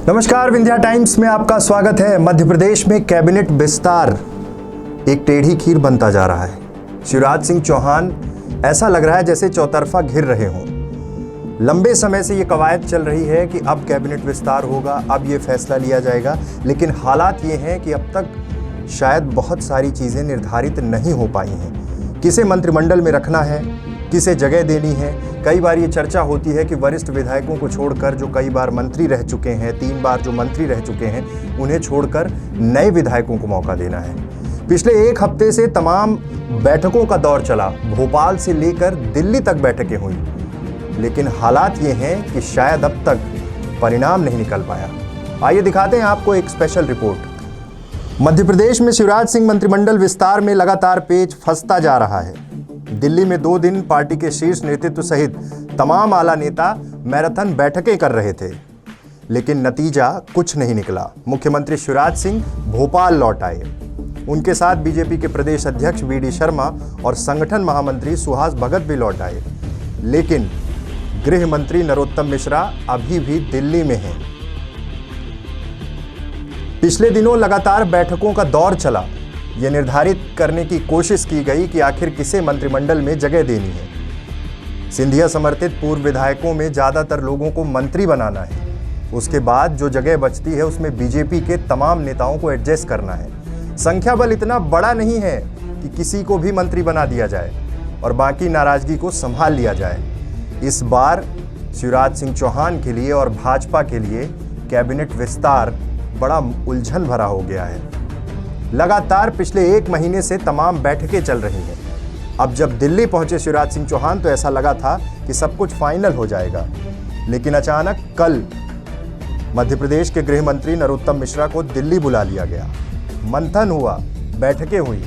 नमस्कार, विंध्या टाइम्स में आपका स्वागत है। मध्य प्रदेश में कैबिनेट विस्तार एक टेढ़ी खीर बनता जा रहा है। शिवराज सिंह चौहान ऐसा लग रहा है जैसे चौतरफा घिर रहे हों। लंबे समय से ये कवायद चल रही है कि अब कैबिनेट विस्तार होगा, अब ये फैसला लिया जाएगा, लेकिन हालात ये हैं कि अब तक शायद बहुत सारी चीज़ें निर्धारित नहीं हो पाई हैं। किसे मंत्रिमंडल में रखना है, किसे जगह देनी है। कई बार ये चर्चा होती है कि वरिष्ठ विधायकों को छोड़कर जो कई बार मंत्री रह चुके हैं, 3 बार जो मंत्री रह चुके हैं, उन्हें छोड़कर नए विधायकों को मौका देना है। पिछले 1 हफ्ते से तमाम बैठकों का दौर चला, भोपाल से लेकर दिल्ली तक बैठकें हुई, लेकिन हालात ये हैं कि शायद अब तक परिणाम नहीं निकल पाया। आइए दिखाते हैं आपको एक स्पेशल रिपोर्ट। मध्य प्रदेश में शिवराज सिंह मंत्रिमंडल विस्तार में लगातार पेच फंसता जा रहा है। दिल्ली में 2 दिन पार्टी के शीर्ष नेतृत्व सहित तमाम आला नेता मैराथन बैठकें कर रहे थे, लेकिन नतीजा कुछ नहीं निकला। मुख्यमंत्री शिवराज सिंह भोपाल लौट आए। उनके साथ बीजेपी के प्रदेश अध्यक्ष वी.डी. शर्मा और संगठन महामंत्री सुहास भगत भी लौट आए, लेकिन गृह मंत्री नरोत्तम मिश्रा अभी भी दिल्ली में हैं। पिछले दिनों लगातार बैठकों का दौर चला। यह निर्धारित करने की कोशिश की गई कि आखिर किसे मंत्रिमंडल में जगह देनी है। सिंधिया समर्थित पूर्व विधायकों में ज्यादातर लोगों को मंत्री बनाना है। उसके बाद जो जगह बचती है उसमें बीजेपी के तमाम नेताओं को एडजस्ट करना है। संख्या बल इतना बड़ा नहीं है कि किसी को भी मंत्री बना दिया जाए और बाकी नाराजगी को संभाल लिया जाए। इस बार शिवराज सिंह चौहान के लिए और भाजपा के लिए कैबिनेट विस्तार बड़ा उलझन भरा हो गया है। लगातार पिछले 1 महीने से तमाम बैठकें चल रही हैं। अब जब दिल्ली पहुंचे शिवराज सिंह चौहान तो ऐसा लगा था कि सब कुछ फाइनल हो जाएगा, लेकिन अचानक कल मध्य प्रदेश के गृह मंत्री नरोत्तम मिश्रा को दिल्ली बुला लिया गया। मंथन हुआ, बैठकें हुई।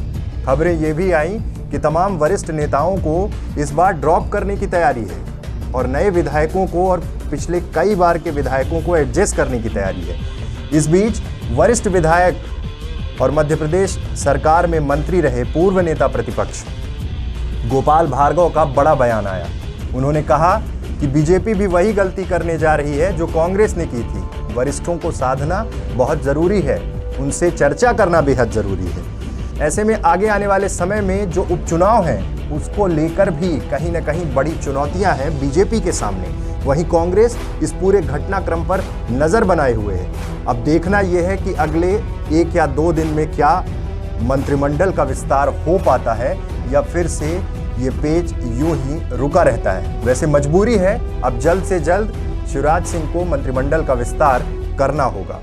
खबरें ये भी आईं कि तमाम वरिष्ठ नेताओं को इस बार ड्रॉप करने की तैयारी है और नए विधायकों को और पिछले कई बार के विधायकों को एडजस्ट करने की तैयारी है। इस बीच वरिष्ठ विधायक और मध्य प्रदेश सरकार में मंत्री रहे पूर्व नेता प्रतिपक्ष गोपाल भार्गव का बड़ा बयान आया। उन्होंने कहा कि बीजेपी भी वही गलती करने जा रही है जो कांग्रेस ने की थी। वरिष्ठों को साधना बहुत जरूरी है, उनसे चर्चा करना बेहद जरूरी है। ऐसे में आगे आने वाले समय में जो उपचुनाव हैं उसको लेकर भी कहीं ना कहीं बड़ी चुनौतियां हैं बीजेपी के सामने। वहीं कांग्रेस इस पूरे घटनाक्रम पर नजर बनाए हुए है। अब देखना यह है कि अगले 1 या 2 दिन में क्या मंत्रिमंडल का विस्तार हो पाता है या फिर से ये पेच यूं ही रुका रहता है। वैसे मजबूरी है, अब जल्द से जल्द शिवराज सिंह को मंत्रिमंडल का विस्तार करना होगा।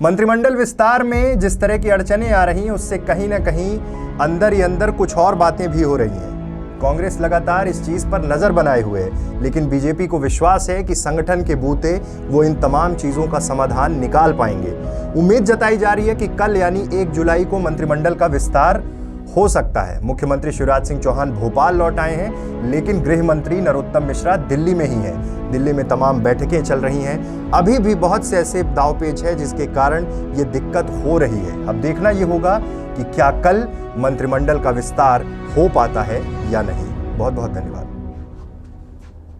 मंत्रिमंडल विस्तार में जिस तरह की अड़चनें आ रही हैं उससे कहीं ना कहीं अंदर ही अंदर कुछ और बातें भी हो रही हैं। कांग्रेस लगातार इस चीज पर नजर बनाए हुए है, लेकिन बीजेपी को विश्वास है कि संगठन के बूते वो इन तमाम चीजों का समाधान निकाल पाएंगे। उम्मीद जताई जा रही है कि कल यानी 1 जुलाई को मंत्रिमंडल का विस्तार हो सकता है। मुख्यमंत्री शिवराज सिंह चौहान भोपाल लौट आए हैं, लेकिन गृह मंत्री नरोत्तम मिश्रा दिल्ली में ही हैं। दिल्ली में तमाम बैठकें चल रही हैं। अभी भी बहुत से ऐसे दांवपेच है जिसके कारण ये दिक्कत हो रही है। अब देखना ये होगा कि क्या कल मंत्रिमंडल का विस्तार हो पाता है या नहीं। बहुत बहुत धन्यवाद।